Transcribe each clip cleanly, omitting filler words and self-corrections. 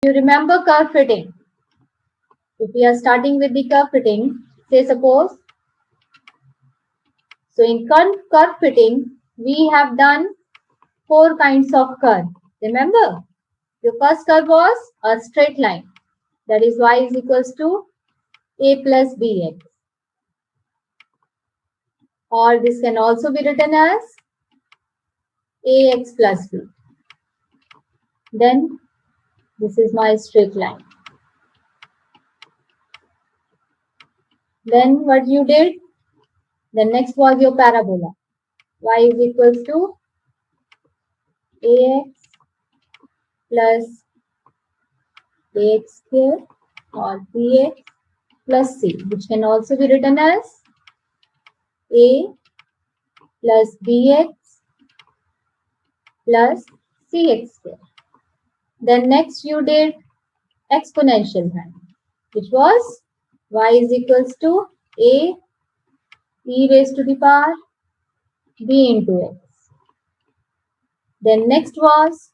You remember curve fitting. If we are starting with the curve fitting, say suppose, so in curve fitting, we have done 4 kinds of curve. Remember, your first curve was a straight line. That is y is equals to a plus bx. Or this can also be written as ax plus b. Then this is my straight line. Then what you did? The next was your parabola. Y is equals to ax plus ax square or bx plus c, which can also be written as a plus bx plus cx square. Then next you did exponential sign, which was y is equals to a e raised to the power b into x. Then next was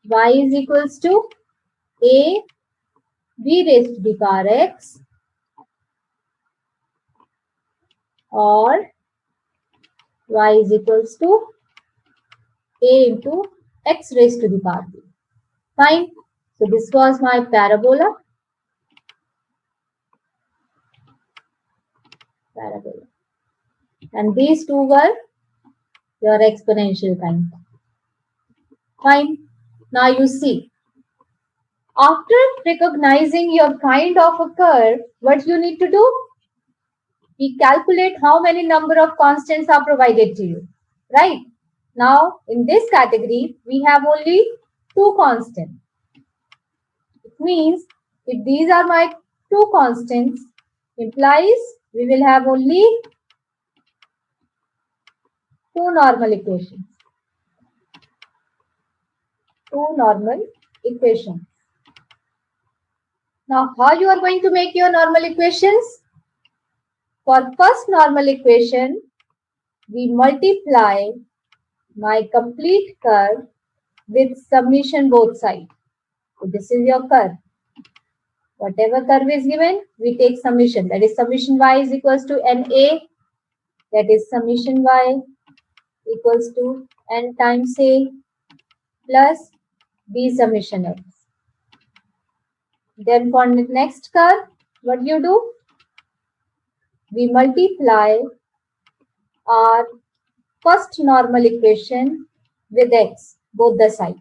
y is equals to a b raised to the power x or y is equals to a into x raised to the power b. Fine. So this was my parabola. And these two were your exponential kind. Fine. Now you see, after recognizing your kind of a curve, what you need to do? We calculate how many number of constants are provided to you. Right? Now, in this category, we have only 2 constants. It means if these are my 2 constants, implies we will have only 2 normal equations. 2 normal equations. Now, how you are going to make your normal equations? For first normal equation, we multiply my complete curve with summation both sides. So this is your curve. Whatever curve is given, we take summation. That is summation y is equals to NA. That is summation y equals to n times a plus b summation x. Then for the next curve, what you do? We multiply our first normal equation with x, both the sides.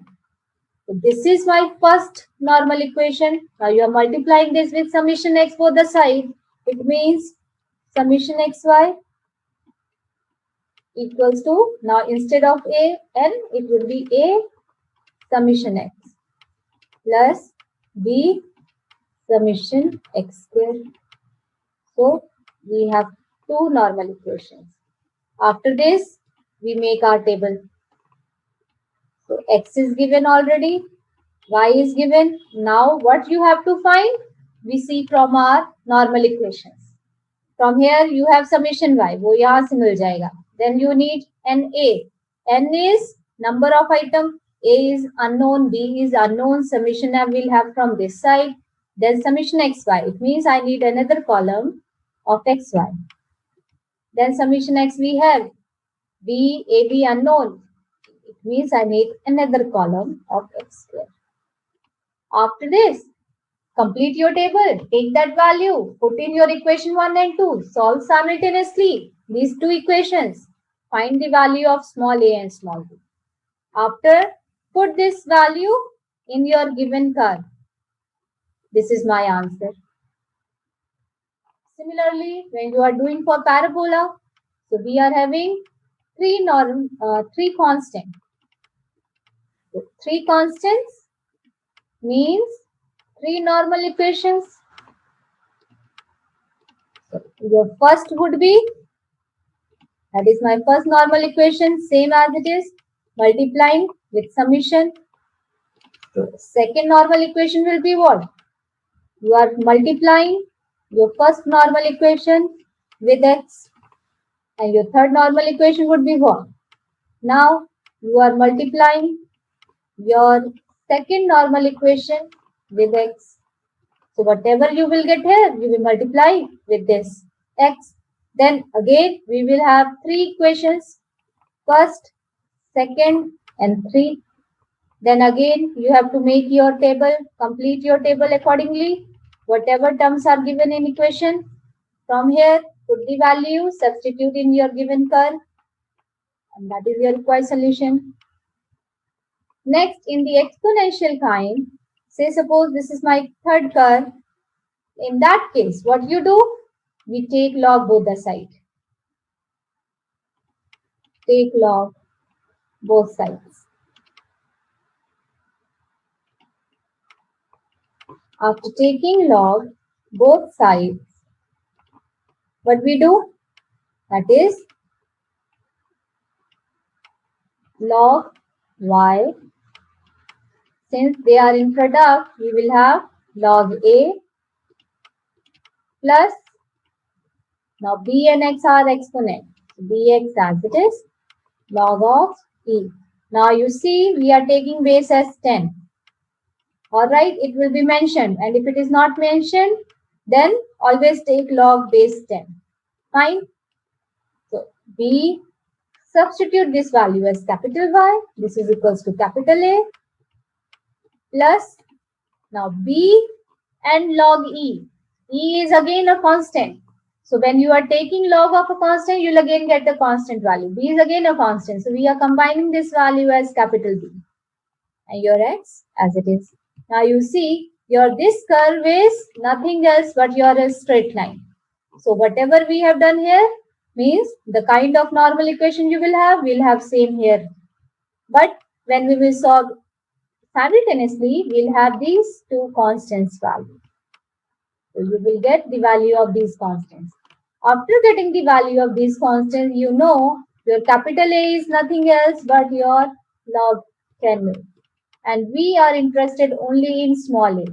So this is my first normal equation. Now you are multiplying this with summation x both the side. It means summation xy equals to, now instead of a n, it will be a summation x plus b summation x square. So we have 2 normal equations. After this, we make our table. So x is given already, y is given. Now what you have to find? We see from our normal equations. From here you have summation y, वो यहाँ से मिल जाएगा. Then you need NA. N is number of item, A is unknown, B is unknown. Summation I will have from this side. Then summation xy. It means I need another column of xy. Then summation x we have B, AB unknown. It means I need another column of x square. After this, complete your table. Take that value. Put in your equation 1 and 2. Solve simultaneously these 2 equations. Find the value of small a and small b. After, put this value in your given curve. This is my answer. Similarly, when you are doing for parabola, so we are having 3 constants. So 3 constants means 3 normal equations. So your first would be, that is my first normal equation, same as it is, multiplying with summation. So second normal equation will be what? You are multiplying your first normal equation with x, and your third normal equation would be what? Now you are multiplying your second normal equation with x. So whatever you will get here, you will multiply with this x. Then again, we will have three equations. First, second, and third. Then again, you have to make your table, complete your table accordingly. Whatever terms are given in equation, from here, put the value, substitute in your given curve, and that is your required solution. Next, in the exponential kind, say suppose this is my third curve. In that case, what you do? We take log both the sides. Take log both sides. After taking log both sides, what we do? That is log y. Since they are in product, we will have log a plus, now b and x are exponent. Bx as it is, log of e. Now you see we are taking base as 10. Alright, it will be mentioned, and if it is not mentioned, then always take log base 10. Fine. So b, substitute this value as capital Y. This is equals to capital A plus, now b and log e. E is again a constant. So when you are taking log of a constant, you'll again get the constant value. B is again a constant. So we are combining this value as capital B. And your x as it is. Now you see, your this curve is nothing else but your straight line. So whatever we have done here means the kind of normal equation you will have, we'll have same here. But when we will solve simultaneously, we'll have these two constants value. So you will get the value of these constants. After getting the value of these constants, you know your capital A is nothing else but your log 10. And we are interested only in small a.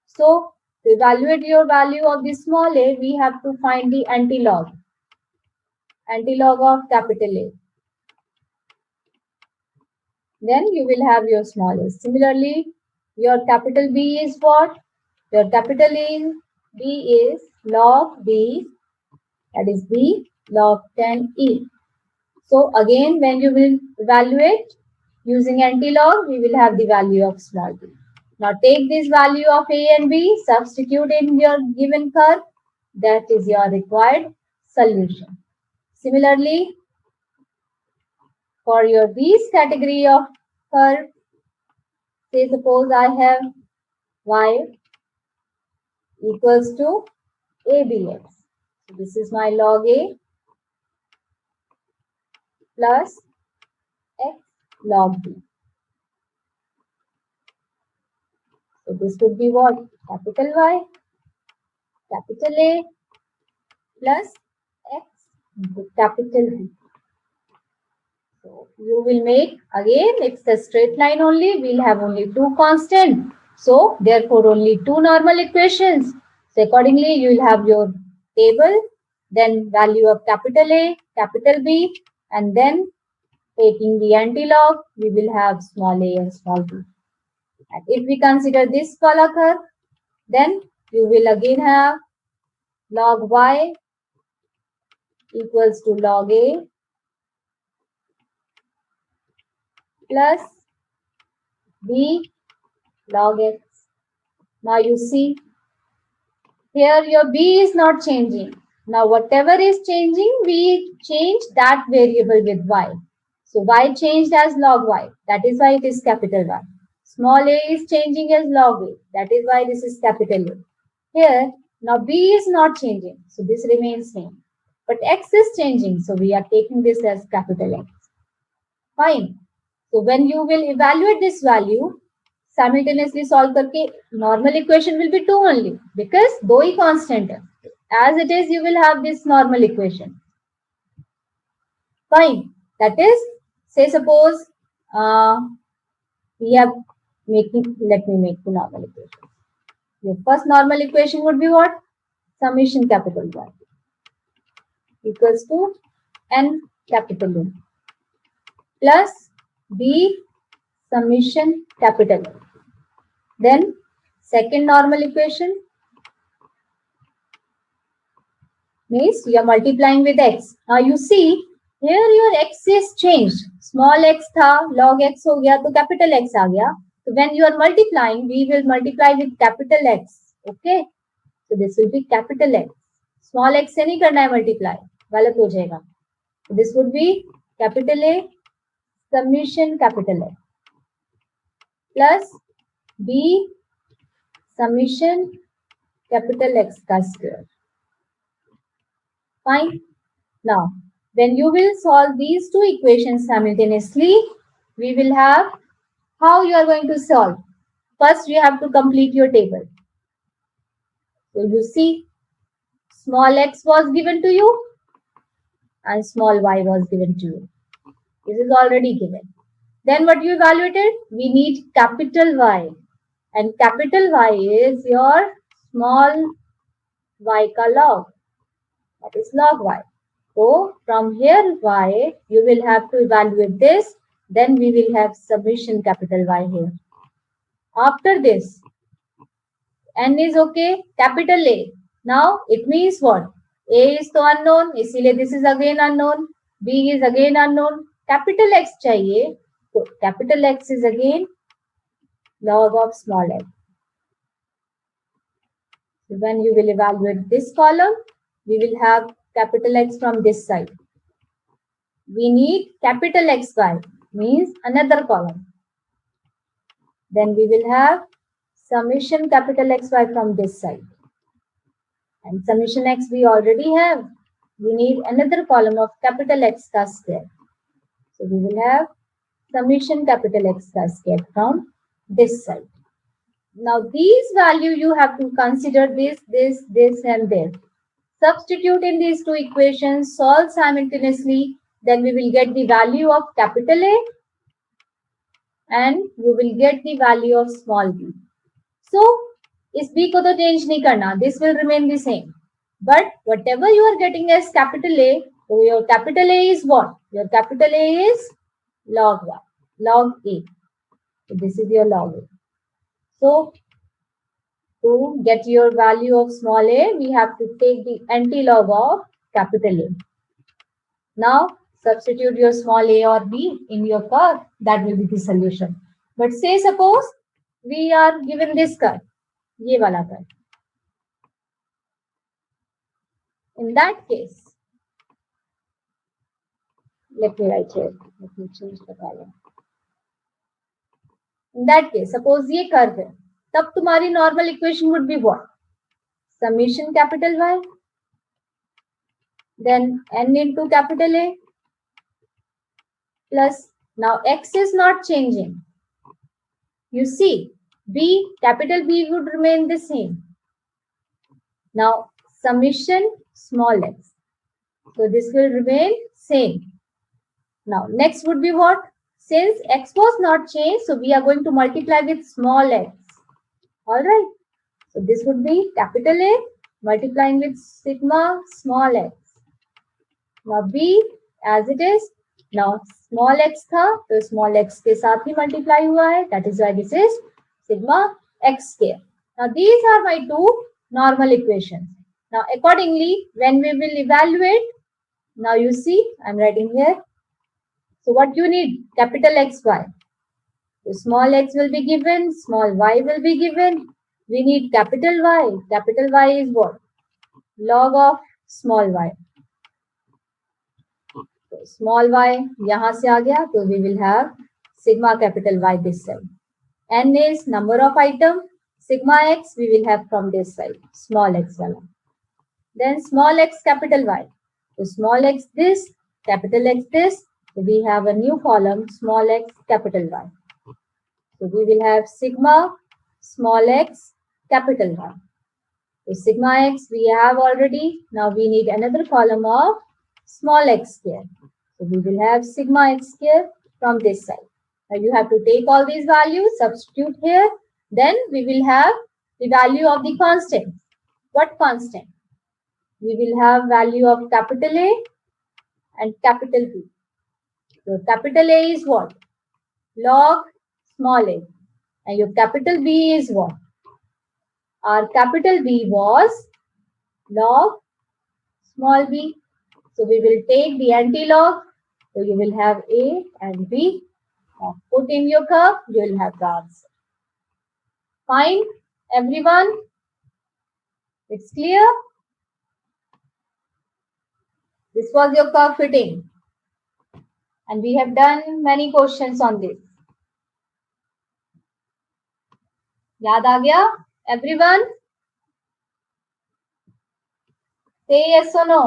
So to evaluate your value of the small a, we have to find the antilog of capital A. Then you will have your small a. Similarly, your capital B is what? Your capital B is log B, that is B log 10e. So again, when you will evaluate using antilog, we will have the value of small b. Now take this value of a and b, substitute in your given curve. That is your required solution. Similarly, for your these category of curve, say suppose I have y equals to abx. So this is my log a plus x log b. So this would be what? Capital Y, capital A plus x into capital B. So you will make, again it's a straight line only, we'll have only two constant. So therefore only two normal equations. So accordingly you will have your table, then value of capital A, capital B, and then taking the antilog, we will have small a and small b. And if we consider this color curve, then you will again have log y equals to log a plus b log x. Now you see, here your b is not changing. Now whatever is changing, we change that variable with y. So y changed as log y. That is why it is capital Y. Small a is changing as log a. That is why this is capital A. Here, now b is not changing. So this remains same. But x is changing. So we are taking this as capital X. Fine. So when you will evaluate this value, simultaneously solve करके normal equation will be 2 only, because दो ही constant है. As it is, you will have this normal equation. Fine. That is, say suppose we have making, let me make the normal equation. Your first normal equation would be what? Summation capital Y equals to n capital A plus b summation capital A. Then Second normal equation means you are multiplying with x. Now you see here your x is changed. Small x tha, log x हो गया तो capital X आ गया. So when you are multiplying, we will multiply with capital X. Okay. So this will be capital X. Small x से नहीं करना है multiply. गलत हो जाएगा. So this would be capital A summation capital X plus B summation capital X का square. Fine. Now, when you will solve these two equations simultaneously, we will have how you are going to solve. First, you have to complete your table. So you see, small x was given to you and small y was given to you. This is already given. Then what you evaluated? We need capital Y. And capital Y is your small y ka log. That is log y. So from here y, you will have to evaluate this. Then we will have summation capital Y here. After this, n is okay, capital A. Now it means what? A is तो unknown, इसीलिए this is again unknown. B is again unknown. Capital X चाहिए, तो capital X is again log of small x. So when you will evaluate this column, we will have capital X from this side. We need capital XY, means another column. Then we will have summation capital XY from this side. And summation x we already have. We need another column of capital X ka square. So we will have summation capital X ka square from this side. Now these value you have to consider this and this. Substitute in these two equations, solve simultaneously, then we will get the value of capital A and you will get the value of small b. So, इस b को तो change नहीं करना, this will remain the same. But whatever you are getting as capital A, so your capital A is what? Your capital A is log y, log A. So this is your log A. So, to get your value of small a, we have to take the anti-log of capital A. Now, substitute your small a or b in your curve. That will be the solution. But say suppose we are given this curve, ये वाला curve. In that case, let me write here. Let me change the column. In that case, suppose ये curve है, तब तुम्हारी normal equation would be what? Summation capital Y, then n into capital A, plus now x is not changing. You see, b, capital B would remain the same. Now, summation small x. So this will remain same. Now, next would be what? Since x was not changed, so we are going to multiply with small x. Alright. So this would be capital A multiplying with sigma small x. Now b as it is. Now small x था, तो small x के साथ ही multiply हुआ है. That is why this is sigma x square. Now these are my two normal equations. Now accordingly, when we will evaluate, now you see, I am writing here. So what you need? Capital XY. So small x will be given, small y will be given. We need capital Y. Capital Y is what? Log of small y. So small y यहाँ से आ गया, तो we will have sigma capital Y this side. N is number of item. Sigma x we will have from this side, small x वाला. Then small x capital Y. So small x this, capital X this. So we have a new column, small x capital Y. So we will have sigma small x capital Y. So sigma x we have already. Now we need another column of small x square. So we will have sigma x square from this side. Now you have to take all these values, substitute here. Then we will have the value of the constant. What constant? We will have value of capital A and capital B. So capital A is what? Log small a. And your capital B is what? Our capital B was log small b. So we will take the anti-log. So you will have A and B. Now put in your curve, you will have the answer. Fine, everyone? It's clear? This was your curve fitting. And we have done many questions on this. याद आ गया? Everyone? Say yes or no.